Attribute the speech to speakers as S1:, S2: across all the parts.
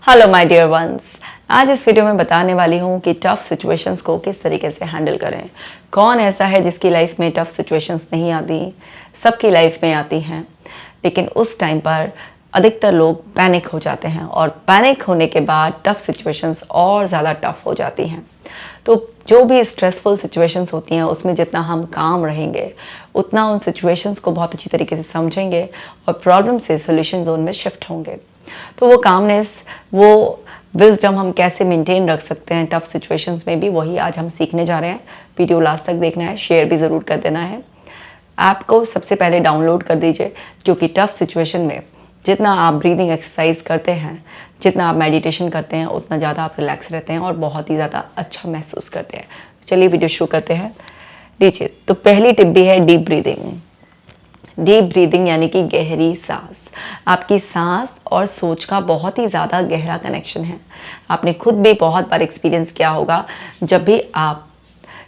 S1: Hello my dear ones. आज इस video में बताने वाली हूँ कि टफ सिचुएशंस को किस तरीके से हैंडल करें। कौन ऐसा है जिसकी लाइफ में टफ सिचुएशंस नहीं आती? सबकी लाइफ में आती हैं, लेकिन उस टाइम पर अधिकतर लोग पैनिक हो जाते हैं और पैनिक होने के बाद टफ सिचुएशंस और ज़्यादा टफ हो जाती हैं। तो जो भी स्ट्रेसफुल सिचुएशंस होती हैं उसमें जितना हम काम रहेंगे उतना उन सिचुएशंस को बहुत अच्छी तरीके से समझेंगे और प्रॉब्लम से सोल्यूशन जोन में शिफ्ट होंगे। तो वो कामनेस, वो विजडम हम कैसे मेंटेन रख सकते हैं टफ सिचुएशंस में भी, वही आज हम सीखने जा रहे हैं। वीडियो लास्ट तक देखना है, शेयर भी ज़रूर कर देना है। ऐप को सबसे पहले डाउनलोड कर दीजिए, क्योंकि टफ सिचुएशन में जितना आप ब्रीदिंग एक्सरसाइज करते हैं, जितना आप मेडिटेशन करते हैं, उतना ज़्यादा आप रिलैक्स रहते हैं और बहुत ही ज़्यादा अच्छा महसूस करते हैं। चलिए वीडियो शुरू करते हैं। लीजिए, तो पहली टिप भी है डीप ब्रीदिंग। डीप ब्रीदिंग यानी कि गहरी सांस। आपकी सांस और सोच का बहुत ही ज़्यादा गहरा कनेक्शन है। आपने खुद भी बहुत बार एक्सपीरियंस किया होगा, जब भी आप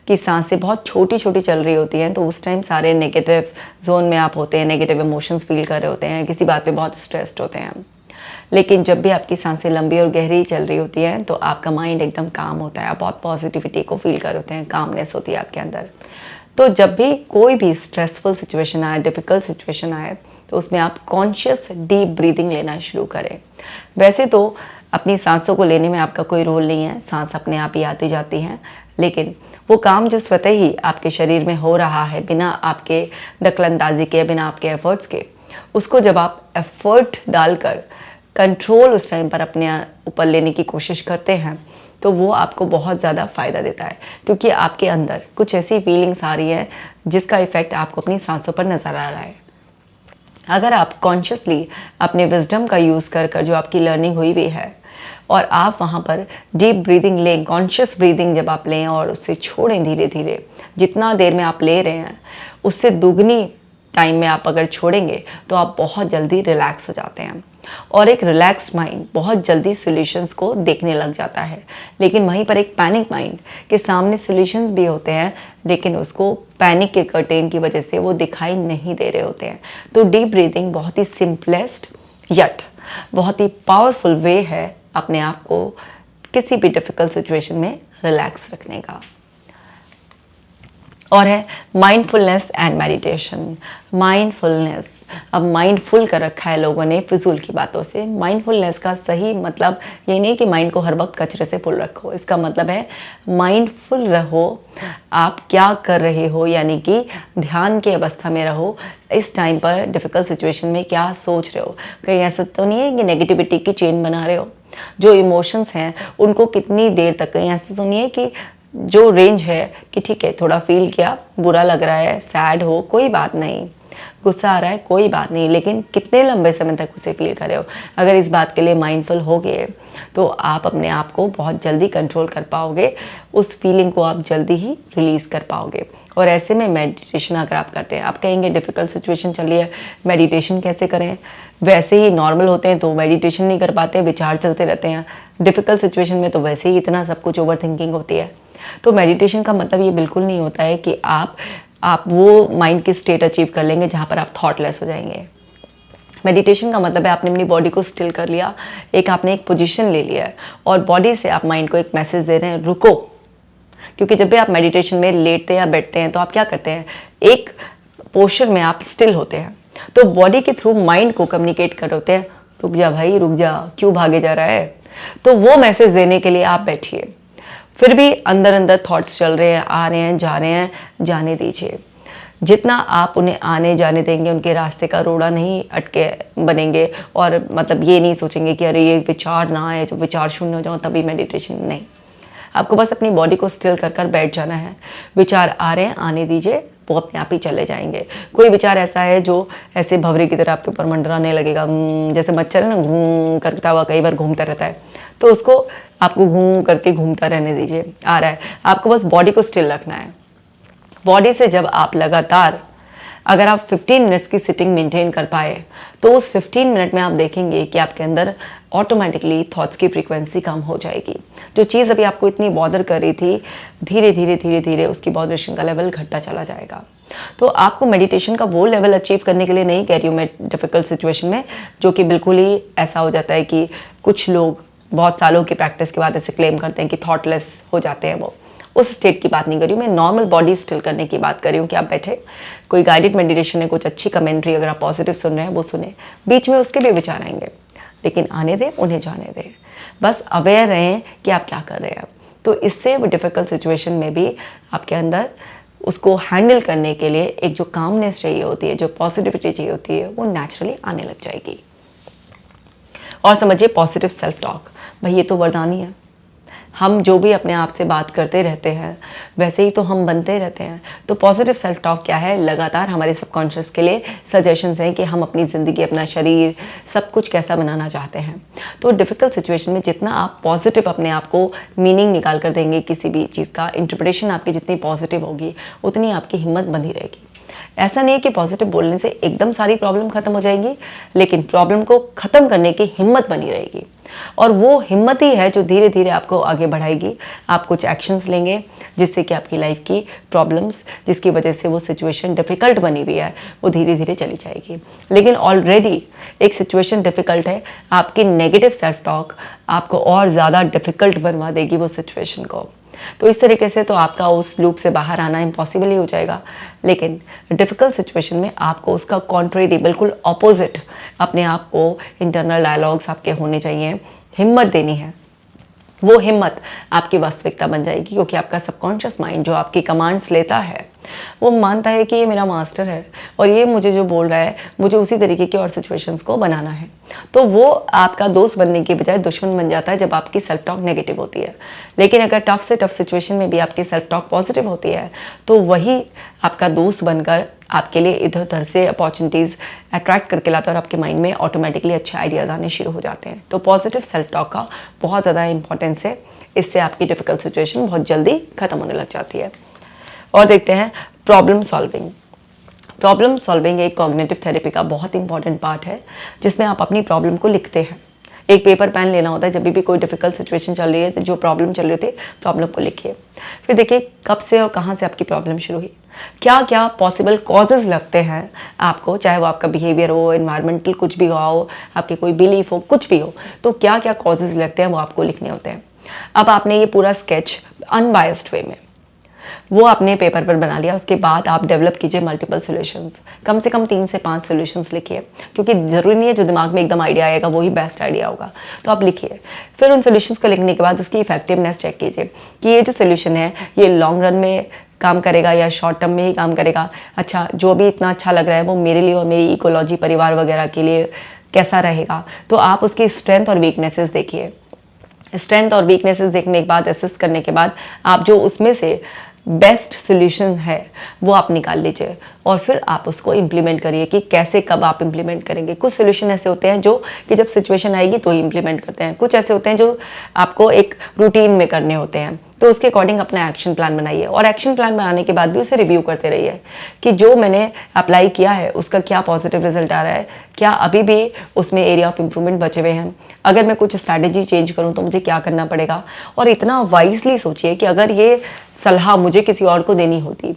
S1: की सांसें बहुत छोटी छोटी चल रही होती हैं तो उस टाइम सारे नेगेटिव जोन में आप होते हैं, नेगेटिव इमोशंस फील कर रहे होते हैं, किसी बात पे बहुत स्ट्रेस्ड होते हैं। लेकिन जब भी आपकी सांसें लंबी और गहरी चल रही होती हैं तो आपका माइंड एकदम काम होता है, आप बहुत पॉजिटिविटी को फील कर होते हैं, कामनेस होती है आपके अंदर। तो जब भी कोई भी स्ट्रेसफुल सिचुएशन आए, डिफ़िकल्ट सिचुएशन आए, तो उसमें आप कॉन्शियस डीप ब्रीदिंग लेना शुरू करें। वैसे तो अपनी सांसों को लेने में आपका कोई रोल नहीं है, सांस अपने आप ही आती जाती हैं, लेकिन वो काम जो स्वतः ही आपके शरीर में हो रहा है बिना आपके दखलंदाजी के, बिना आपके एफर्ट्स के, उसको जब आप एफर्ट डालकर कंट्रोल उस टाइम पर अपने ऊपर लेने की कोशिश करते हैं तो वो आपको बहुत ज़्यादा फ़ायदा देता है, क्योंकि आपके अंदर कुछ ऐसी फीलिंग्स आ रही है जिसका इफ़ेक्ट आपको अपनी सांसों पर नज़र आ रहा है। अगर आप कॉन्शियसली अपने विजडम का यूज़ कर कर जो आपकी लर्निंग हुई हुई है और आप वहाँ पर डीप ब्रीदिंग लें, कॉन्शियस ब्रीदिंग जब आप लें और उससे छोड़ें धीरे धीरे, जितना देर में आप ले रहे हैं उससे दुगनी टाइम में आप अगर छोड़ेंगे तो आप बहुत जल्दी रिलैक्स हो जाते हैं और एक रिलैक्स माइंड बहुत जल्दी सॉल्यूशंस को देखने लग जाता है। लेकिन वहीं पर एक पैनिक माइंड के सामने सॉल्यूशंस भी होते हैं, लेकिन उसको पैनिक के कर्टेन की वजह से वो दिखाई नहीं दे रहे होते हैं। तो डीप ब्रीदिंग बहुत ही सिंपलेस्ट यट बहुत ही पावरफुल वे है अपने आप को किसी भी डिफ़िकल्ट सिचुएशन में रिलैक्स रखने का। और है माइंडफुलनेस एंड मेडिटेशन। माइंडफुलनेस, अब माइंडफुल कर रखा है लोगों ने फिजूल की बातों से। माइंडफुलनेस का सही मतलब ये नहीं कि माइंड को हर वक्त कचरे से फुल रखो, इसका मतलब है माइंडफुल रहो, आप क्या कर रहे हो, यानी कि ध्यान की अवस्था में रहो। इस टाइम पर डिफ़िकल्ट सिचुएशन में क्या सोच रहे हो, कहीं ऐसा तो नहीं है कि नेगेटिविटी की चेन बना रहे हो। जो इमोशंस हैं उनको कितनी देर तक, कहीं ऐसा तो नहीं है कि जो रेंज है कि ठीक है थोड़ा फील किया, बुरा लग रहा है, सैड हो, कोई बात नहीं, गुस्सा आ रहा है, कोई बात नहीं, लेकिन कितने लंबे समय तक उसे फील कर रहे हो। अगर इस बात के लिए माइंडफुल हो गए तो आप अपने आप को बहुत जल्दी कंट्रोल कर पाओगे, उस फीलिंग को आप जल्दी ही रिलीज़ कर पाओगे। और ऐसे में मेडिटेशन अगर आप करते हैं, आप कहेंगे डिफ़िकल्ट सिचुएशन चल रही है, मेडिटेशन कैसे करें? वैसे ही नॉर्मल होते हैं तो मेडिटेशन नहीं कर पाते, विचार चलते रहते हैं। डिफ़िकल्ट सिचुएशन में तो वैसे ही इतना सब कुछ ओवर थिंकिंग होती है। तो मेडिटेशन का मतलब ये बिल्कुल नहीं होता है कि आप वो माइंड की स्टेट अचीव कर लेंगे जहाँ पर आप थॉटलेस हो जाएंगे। मेडिटेशन का मतलब है आपने अपनी बॉडी को स्टिल कर लिया, आपने एक पोजीशन ले लिया है और बॉडी से आप माइंड को एक मैसेज दे रहे हैं, रुको। क्योंकि जब भी आप मेडिटेशन में लेटते हैं या बैठते हैं तो आप क्या करते हैं, एक पोस्चर में आप स्टिल होते हैं, तो बॉडी के थ्रू माइंड को कम्युनिकेट कर रहे होते हैं, रुक जा भाई, रुक जा, क्यों भागे जा रहा है। तो वो मैसेज देने के लिए आप बैठिए। फिर भी अंदर अंदर थॉट्स चल रहे हैं, आ रहे हैं, जा रहे हैं, जाने दीजिए। जितना आप उन्हें आने जाने देंगे, उनके रास्ते का रोड़ा नहीं अटके बनेंगे। और मतलब ये नहीं सोचेंगे कि अरे ये विचार ना आए, जो विचार शून्य हो जाओ तभी मेडिटेशन, नहीं। आपको बस अपनी बॉडी को स्टिल कर कर बैठ जाना है। विचार आ रहे हैं, आने दीजिए, वो अपने आप ही चले जाएंगे। कोई विचार ऐसा है जो ऐसे भंवरे की तरह आपके ऊपर मंडराने लगेगा, जैसे मच्छर है ना, घूम करता हुआ कई बार घूमता रहता है, तो उसको आपको घूम करके घूमता रहने दीजिए। आ रहा है, आपको बस बॉडी को स्टिल रखना है। बॉडी से जब आप लगातार, अगर आप 15 मिनट्स की सिटिंग मेंटेन कर पाए तो उस 15 मिनट में आप देखेंगे कि आपके अंदर ऑटोमेटिकली थॉट्स की फ्रीक्वेंसी कम हो जाएगी। जो चीज़ अभी आपको इतनी बॉदर कर रही थी, धीरे धीरे धीरे धीरे उसकी बॉदरेशन का लेवल घटता चला जाएगा। तो आपको मेडिटेशन का वो लेवल अचीव करने के लिए नहीं कह रही हूँ मैं डिफ़िकल्ट सिचुएशन में, जो कि बिल्कुल ही ऐसा हो जाता है कि कुछ लोग बहुत सालों की प्रैक्टिस के बाद ऐसे क्लेम करते हैं कि थॉटलेस हो जाते हैं वो, उस स्टेट की बात नहीं कर रही हूँ मैं, नॉर्मल बॉडी स्टिल करने की बात कर रही हूँ कि आप बैठे, कोई गाइडेड मेडिटेशन है, कुछ अच्छी कमेंट्री अगर आप पॉजिटिव सुन रहे हैं वो सुने, बीच में उसके भी विचार आएंगे, लेकिन आने दें, उन्हें जाने दें, बस अवेयर रहें कि आप क्या कर रहे हैं। तो इससे वो डिफ़िकल्ट सिचुएशन में भी आपके अंदर उसको हैंडल करने के लिए एक जो कामनेस चाहिए होती है, जो पॉजिटिविटी चाहिए होती है, वो नेचुरली आने लग जाएगी। और समझिए पॉजिटिव सेल्फ टॉक, भाई ये तो वरदान ही है। हम जो भी अपने आप से बात करते रहते हैं वैसे ही तो हम बनते रहते हैं। तो पॉजिटिव सेल्फ टॉक क्या है, लगातार हमारे सबकॉन्शियस के लिए सजेशंस हैं कि हम अपनी ज़िंदगी, अपना शरीर, सब कुछ कैसा बनाना चाहते हैं। तो डिफ़िकल्ट सिचुएशन में जितना आप पॉजिटिव अपने आप को मीनिंग निकाल कर देंगे, किसी भी चीज़ का इंटरप्रिटेशन आपकी जितनी पॉजिटिव होगी उतनी आपकी हिम्मत बंधी रहेगी। ऐसा नहीं है कि पॉजिटिव बोलने से एकदम सारी प्रॉब्लम खत्म हो जाएंगी, लेकिन प्रॉब्लम को ख़त्म करने की हिम्मत बनी रहेगी। और वो हिम्मत ही है जो धीरे धीरे आपको आगे बढ़ाएगी। आप कुछ एक्शंस लेंगे जिससे कि आपकी लाइफ की प्रॉब्लम्स, जिसकी वजह से वो सिचुएशन डिफ़िकल्ट बनी हुई है, वो धीरे धीरे चली जाएगी। लेकिन ऑलरेडी एक सिचुएशन डिफ़िकल्ट है, आपकी नेगेटिव सेल्फ टॉक आपको और ज़्यादा डिफ़िकल्ट बनवा देगी वो सिचुएशन को। तो इस तरीके से तो आपका उस लूप से बाहर आना इम्पॉसिबल ही हो जाएगा। लेकिन डिफ़िकल्ट सिचुएशन में आपको उसका कॉन्ट्रेरी, बिल्कुल ऑपोजिट अपने आप को इंटरनल डायलॉग्स आपके होने चाहिए, हिम्मत देनी है। वो हिम्मत आपकी वास्तविकता बन जाएगी, क्योंकि आपका सबकॉन्शियस माइंड जो आपकी कमांड्स लेता है वो मानता है कि ये मेरा मास्टर है और ये मुझे जो बोल रहा है मुझे उसी तरीके की और सिचुएशंस को बनाना है। तो वो आपका दोस्त बनने के बजाय दुश्मन बन जाता है जब आपकी सेल्फ टॉक नेगेटिव होती है। लेकिन अगर टफ से टफ सिचुएशन में भी आपकी सेल्फ टॉक पॉजिटिव होती है तो वही आपका दोस्त बनकर आपके लिए इधर उधर से अपॉर्चुनिटीज़ अट्रैक्ट करके लाता है और आपके माइंड में ऑटोमेटिकली अच्छे आइडियाज़ आने शुरू हो जाते हैं। तो पॉजिटिव सेल्फ टॉक का बहुत ज़्यादा इंपॉर्टेंस है, इससे आपकी डिफ़िकल्ट सिचुएशन बहुत जल्दी ख़त्म होने लग जाती है। और देखते हैं प्रॉब्लम सॉल्विंग। प्रॉब्लम सॉल्विंग एक कॉग्निटिव थेरेपी का बहुत इंपॉर्टेंट पार्ट है, जिसमें आप अपनी प्रॉब्लम को लिखते हैं। एक पेपर पेन लेना होता है जब भी कोई डिफ़िकल्ट सिचुएशन चल रही है, तो जो प्रॉब्लम चल रही होती है प्रॉब्लम को लिखिए। फिर देखिए कब से और कहाँ से आपकी प्रॉब्लम शुरू हुई, क्या क्या पॉसिबल कॉजेज़ लगते हैं आपको, चाहे वो आपका बिहेवियर हो, एनवायरमेंटल कुछ भी हो, आपके कोई बिलीफ हो, कुछ भी हो, तो क्या क्या कॉजेज़ लगते हैं वो आपको लिखने होते हैं। अब आपने ये पूरा स्केच अनबायस्ड वे में वो आपने पेपर पर बना लिया, उसके बाद आप डेवलप कीजिए मल्टीपल सॉल्यूशंस। कम से कम 3 से 5 सॉल्यूशंस लिखिए, क्योंकि ज़रूरी नहीं है जो दिमाग में एकदम आइडिया आएगा वही बेस्ट आइडिया होगा। तो आप लिखिए, फिर उन सॉल्यूशंस को लिखने के बाद उसकी इफेक्टिवनेस चेक कीजिए कि ये जो सॉल्यूशन है ये लॉन्ग रन में काम करेगा या शॉर्ट टर्म में ही काम करेगा। अच्छा, जो भी इतना अच्छा लग रहा है वो मेरे लिए और मेरी इकोलॉजी, परिवार वगैरह के लिए कैसा रहेगा। तो आप उसकी स्ट्रेंथ और वीकनेसेस देखिए। स्ट्रेंथ और वीकनेसेस देखने के बाद, असेस करने के बाद, आप जो उसमें से बेस्ट सोल्यूशन है वो आप निकाल लीजिए और फिर आप उसको इम्प्लीमेंट करिए कि कैसे, कब आप इम्प्लीमेंट करेंगे। कुछ सोल्यूशन ऐसे होते हैं जो कि जब सिचुएशन आएगी तो ही इम्प्लीमेंट करते हैं, कुछ ऐसे होते हैं जो आपको एक रूटीन में करने होते हैं। तो उसके अकॉर्डिंग अपना एक्शन प्लान बनाइए और एक्शन प्लान बनाने के बाद भी उसे रिव्यू करते रहिए कि जो मैंने अप्लाई किया है उसका क्या पॉजिटिव रिजल्ट आ रहा है, क्या अभी भी उसमें एरिया ऑफ इम्प्रूवमेंट बचे हुए हैं, अगर मैं कुछ स्ट्रैटेजी चेंज करूं तो मुझे क्या करना पड़ेगा। और इतना वाइजली सोचिए कि अगर ये सलाह मुझे किसी और को देनी होती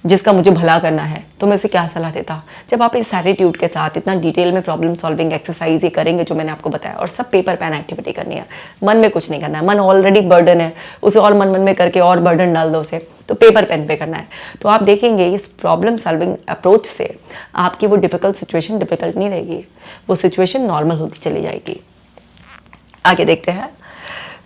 S1: जिसका मुझे भला करना है तो मैं उसे क्या सलाह देता। जब आप इस एटीट्यूड के साथ इतना डिटेल में प्रॉब्लम सॉल्विंग एक्सरसाइज ये करेंगे जो मैंने आपको बताया, और सब पेपर पेन एक्टिविटी करनी है, मन में कुछ नहीं करना है, मन ऑलरेडी बर्डन है, उसे और मन में करके और बर्डन डाल दो उसे, तो पेपर पेन पे करना है। तो आप देखेंगे इस प्रॉब्लम सॉल्विंग अप्रोच से आपकी वो डिफ़िकल्ट सिचुएशन डिफ़िकल्ट नहीं रहेगी, वो सिचुएशन नॉर्मल होती चली जाएगी। आगे देखते हैं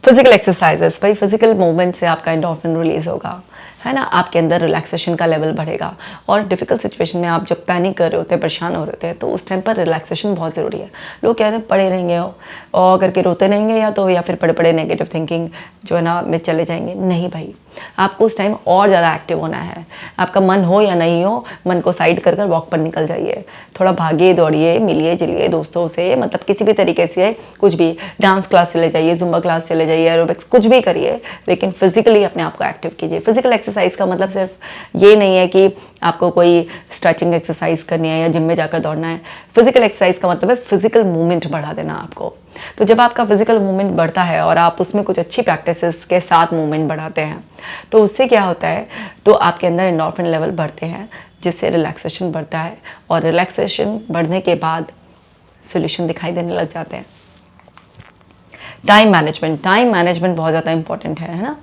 S1: फिजिकल एक्सरसाइजेस। भाई फिजिकल मूवमेंट से आपका एंडोर्फिन रिलीज होगा, है ना, आपके अंदर रिलैक्सेशन का लेवल बढ़ेगा। और डिफ़िकल्ट सिचुएशन में आप जब पैनिक कर रहे होते हैं, परेशान हो रहे होते हैं, तो उस टाइम पर रिलैक्सेशन बहुत ज़रूरी है। लोग कह रहे हैं पड़े रहेंगे और करके रोते रहेंगे या फिर पड़े पड़े नेगेटिव थिंकिंग जो है ना में चले जाएंगे। नहीं भाई, आपको उस टाइम और ज़्यादा एक्टिव होना है। आपका मन हो या नहीं हो, मन को साइड कर कर वॉक पर निकल जाइए, थोड़ा भागिए, दौड़िए, मिलिए जुलिए दोस्तों से, मतलब किसी भी तरीके से कुछ भी, डांस क्लास चले जाइए, जुम्बा क्लास चले जाइए, एरोबिक्स, कुछ भी करिए, लेकिन फिजिकली अपने आप को एक्टिव कीजिए। फिजिकल एक्सरसाइज का मतलब सिर्फ ये नहीं है कि आपको कोई स्ट्रेचिंग एक्सरसाइज करनी है या जिम में जाकर दौड़ना है। फिजिकल एक्सरसाइज का मतलब है फिजिकल मूवमेंट बढ़ा देना आपको। तो जब आपका फिजिकल मूवमेंट बढ़ता है और आप उसमें कुछ अच्छी प्रैक्टिसेस के साथ मूवमेंट बढ़ाते हैं तो उससे क्या होता है, तो आपके अंदर एंडोर्फिन लेवल बढ़ते हैं, जिससे रिलैक्सेशन बढ़ता है और रिलैक्सेशन बढ़ने के बाद सॉल्यूशन दिखाई देने लग जाते हैं। टाइम मैनेजमेंट बहुत ज़्यादा इंपॉर्टेंट है ना।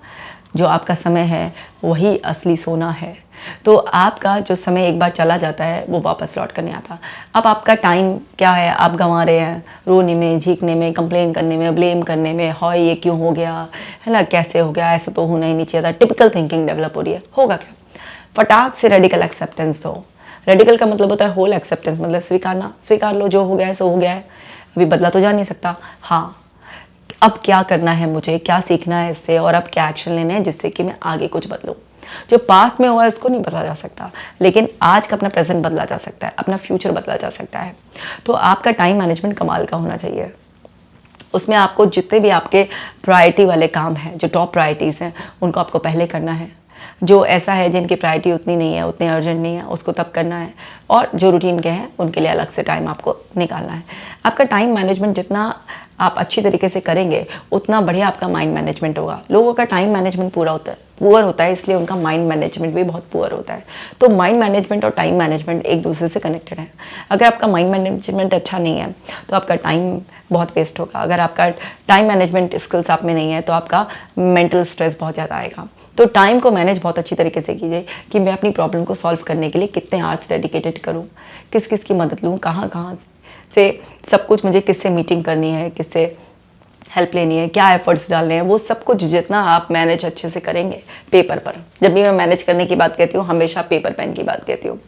S1: जो आपका समय है वही असली सोना है। तो आपका जो समय एक बार चला जाता है वो वापस लौट कर नहीं आता। अब आपका टाइम क्या है, आप गंवा रहे हैं रोने में, झीकने में, कंप्लेन करने में, ब्लेम करने में, हाय ये क्यों हो गया, है ना, कैसे हो गया, ऐसा तो होना ही नहीं चाहिए था। टिपिकल थिंकिंग डेवलप हो रही है। होगा क्या, फटाक से रेडिकल एक्सेप्टेंस दो। रेडिकल का मतलब होता है होल एक्सेप्टेंस, मतलब स्वीकारना, स्वीकार लो, जो हो गया है सो हो गया है, अभी बदला तो जा नहीं सकता। हाँ, अब क्या करना है, मुझे क्या सीखना है इससे, और अब क्या एक्शन लेने हैं जिससे कि मैं आगे कुछ बदलूं। जो पास्ट में हुआ है उसको नहीं बदला जा सकता, लेकिन आज का अपना प्रेजेंट बदला जा सकता है, अपना फ्यूचर बदला जा सकता है। तो आपका टाइम मैनेजमेंट कमाल का होना चाहिए। उसमें आपको जितने भी आपके प्रायोरिटी वाले काम हैं, जो टॉप प्रायोरिटीज़ हैं, उनको आपको पहले करना है। जो ऐसा है जिनकी प्रायोरिटी उतनी नहीं है, उतने अर्जेंट नहीं है, उसको तब करना है। और जो रूटीन के हैं उनके लिए अलग से टाइम आपको निकालना है। आपका टाइम मैनेजमेंट जितना आप अच्छी तरीके से करेंगे उतना बढ़िया आपका माइंड मैनेजमेंट होगा। लोगों का टाइम मैनेजमेंट पुअर होता है, इसलिए उनका माइंड मैनेजमेंट भी बहुत पुअर होता है। तो माइंड मैनेजमेंट और टाइम मैनेजमेंट एक दूसरे से कनेक्टेड है। अगर आपका माइंड मैनेजमेंट अच्छा नहीं है तो आपका टाइम बहुत वेस्ट होगा। अगर आपका टाइम मैनेजमेंट स्किल्स आप में नहीं है तो आपका मेंटल स्ट्रेस बहुत ज़्यादा आएगा। तो टाइम को मैनेज बहुत अच्छी तरीके से कीजिए कि मैं अपनी प्रॉब्लम को सॉल्व करने के लिए कितने आवर्स डेडिकेटेड करूँ, किस किस की मदद लूँ, कहाँ से सब कुछ, मुझे किससे मीटिंग करनी है, किससे हेल्प लेनी है, क्या एफर्ट्स डालने हैं, वो सब कुछ जितना आप मैनेज अच्छे से करेंगे पेपर पर। जब भी मैं मैनेज करने की बात कहती हूँ हमेशा पेपर पेन की बात कहती हूँ।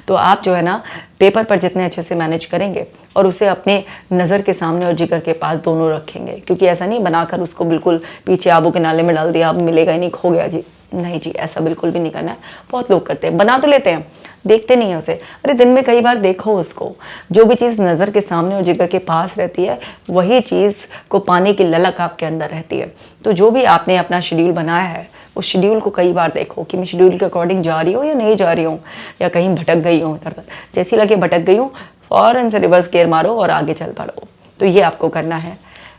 S1: तो आप जो है ना पेपर पर जितने अच्छे से मैनेज करेंगे और उसे अपने नज़र के सामने और जिगर के पास दोनों रखेंगे, क्योंकि ऐसा नहीं बनाकर उसको बिल्कुल पीछे आबू के नाले में डाल दिया, अब मिलेगा ही नहीं, खो गया जी, नहीं जी, ऐसा बिल्कुल भी नहीं करना है। बहुत लोग करते हैं, बना तो लेते हैं, देखते नहीं है उसे। अरे दिन में कई बार देखो उसको। जो भी चीज़ नज़र के सामने और जिगर के पास रहती है वही चीज़ को पाने की ललक आपके अंदर रहती है। तो जो भी आपने अपना शेड्यूल बनाया है उस शेड्यूल को कई बार देखो कि मैं शेड्यूल के अकॉर्डिंग जा रही हूँ या नहीं जा रही हूँ, या कहीं भटक गई हूँ इधर उधर। जैसी लगे भटक गई हूँ फ़ौरन से रिवर्स गियर मारो और आगे चल पड़ो। तो ये आपको करना है।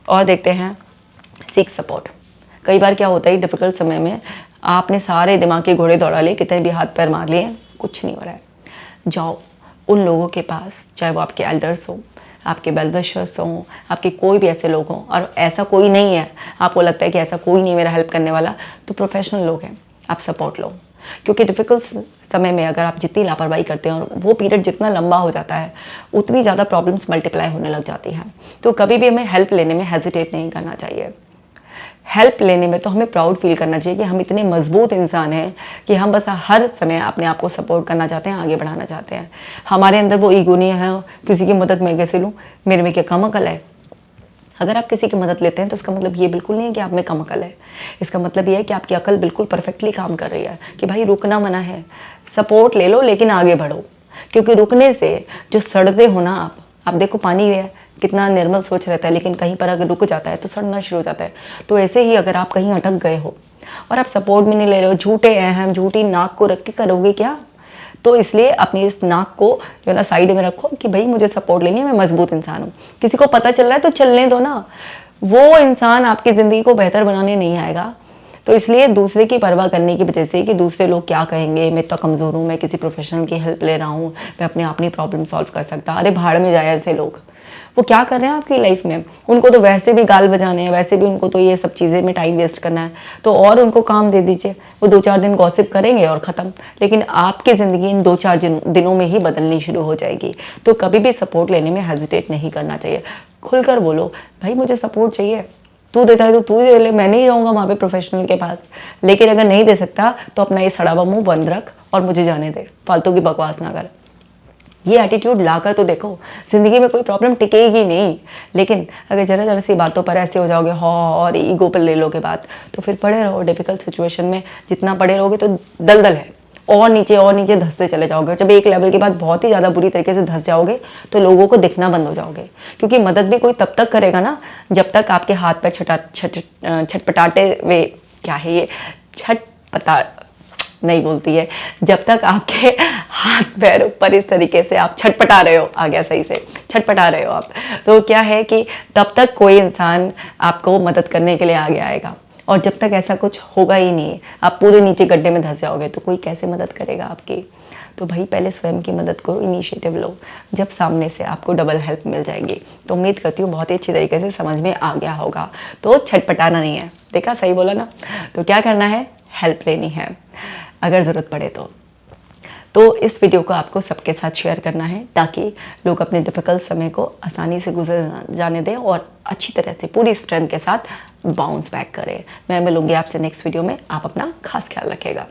S1: और देखते हैं सीक सपोर्ट। कई बार क्या होता है डिफ़िकल्ट समय में आपने सारे दिमाग के घोड़े दौड़ा लिए, कितने भी हाथ पैर मार लिए, कुछ नहीं हो रहा है। जाओ उन लोगों के पास, चाहे वो आपके एल्डर्स हो, आपके वेल विशर्स हों, आपके कोई भी ऐसे लोग हों, और ऐसा कोई नहीं है, आपको लगता है कि ऐसा कोई नहीं मेरा हेल्प करने वाला, तो प्रोफेशनल लोग हैं, आप सपोर्ट लो। क्योंकि डिफ़िकल्ट समय में अगर आप जितनी लापरवाही करते हैं और वो पीरियड जितना लंबा हो जाता है उतनी ज़्यादा प्रॉब्लम्स मल्टीप्लाई होने लग जाती हैं। तो कभी भी हमें हेल्प लेने में हेजिटेट नहीं करना चाहिए। हेल्प लेने में तो हमें प्राउड फील करना चाहिए कि हम इतने मजबूत इंसान हैं कि हम बस हर समय अपने आप को सपोर्ट करना चाहते हैं, आगे बढ़ाना चाहते हैं। हमारे अंदर वो ईगो नहीं है किसी की मदद मैं कैसे लूँ, मेरे में क्या कम अकल है। अगर आप किसी की मदद लेते हैं तो इसका मतलब ये बिल्कुल नहीं है कि आप में कम अकल है। इसका मतलब ये है कि आपकी अकल बिल्कुल परफेक्टली काम कर रही है कि भाई रुकना मना है, सपोर्ट ले लो लेकिन आगे बढ़ो। क्योंकि रुकने से जो सड़ते हो ना आप देखो पानी है कितना निर्मल स्वच्छ रहता है, लेकिन कहीं पर अगर रुक जाता है तो सड़ना शुरू हो जाता है। तो ऐसे ही अगर आप कहीं अटक गए हो और आप सपोर्ट भी नहीं ले रहे हो, झूठे अहम झूठी नाक को रख के करोगे क्या। तो इसलिए अपनी इस नाक को जो है ना साइड में रखो कि भाई मुझे सपोर्ट लेनी है, मैं मजबूत इंसान हूँ। किसी को पता चल रहा है तो चलने दो ना, वो इंसान आपकी ज़िंदगी को बेहतर बनाने नहीं आएगा। तो इसलिए दूसरे की परवाह करने की वजह से कि दूसरे लोग क्या कहेंगे, मैं तो कमज़ोर हूँ, मैं किसी प्रोफेशनल की हेल्प ले रहा हूँ, मैं अपने अपनी प्रॉब्लम सॉल्व कर सकता। अरे भाड़ में जाए ऐसे लोग, वो क्या कर रहे हैं आपकी लाइफ में। उनको तो वैसे भी गाल बजाने हैं, वैसे भी उनको तो ये सब चीज़ें में टाइम वेस्ट करना है, तो और उनको काम दे दीजिए। वो 2-4 दिन गॉसिप करेंगे और ख़त्म। लेकिन आपकी ज़िंदगी इन 2-4 दिनों में ही बदलनी शुरू हो जाएगी। तो कभी भी सपोर्ट लेने में हेजिटेट नहीं करना चाहिए। खुलकर बोलो भाई मुझे सपोर्ट चाहिए, तू देता है तो तू दे ले, मैं नहीं जाऊँगा वहाँ पे प्रोफेशनल के पास। लेकिन अगर नहीं दे सकता तो अपना ये सड़ा हुआ मुँह बंद रख और मुझे जाने दे, फालतू की बकवास ना कर। ये एटीट्यूड लाकर तो देखो, ज़िंदगी में कोई प्रॉब्लम टिकेगी नहीं। लेकिन अगर ज़रा सी बातों पर ऐसे हो जाओगे और ईगो पर ले लोगे बात, तो फिर पड़े रहो डिफ़िकल्ट सिचुएशन में। जितना पड़े रहोगे तो दलदल है, और नीचे धंसते चले जाओगे। जब एक लेवल के बाद बहुत ही ज़्यादा बुरी तरीके से धंस जाओगे तो लोगों को दिखना बंद हो जाओगे। क्योंकि मदद भी कोई तब तक करेगा ना जब तक आपके हाथ पैर छटपटाते हुए, क्या है ये छटपटा नहीं बोलती है, जब तक आपके हाथ पैर ऊपर इस तरीके से आप छटपटा रहे हो, आ गया सही से, छटपटा रहे हो आप, तो क्या है कि तब तक कोई इंसान आपको मदद करने के लिए आगे आएगा। और जब तक ऐसा कुछ होगा ही नहीं, आप पूरे नीचे गड्ढे में धंस जाओगे, तो कोई कैसे मदद करेगा आपकी। तो भाई पहले स्वयं की मदद करो, इनिशिएटिव लो, जब सामने से आपको डबल हेल्प मिल जाएगी। तो उम्मीद करती हूँ बहुत ही अच्छी तरीके से समझ में आ गया होगा। तो छटपटाना नहीं है, देखा सही बोला ना। तो क्या करना है, हेल्प लेनी है अगर ज़रूरत पड़े तो इस वीडियो को आपको सबके साथ शेयर करना है, ताकि लोग अपने डिफ़िकल्ट समय को आसानी से गुजर जाने दें और अच्छी तरह से पूरी स्ट्रेंथ के साथ बाउंस बैक करें। मैं मिलूंगी आपसे नेक्स्ट वीडियो में। आप अपना खास ख्याल रखिएगा।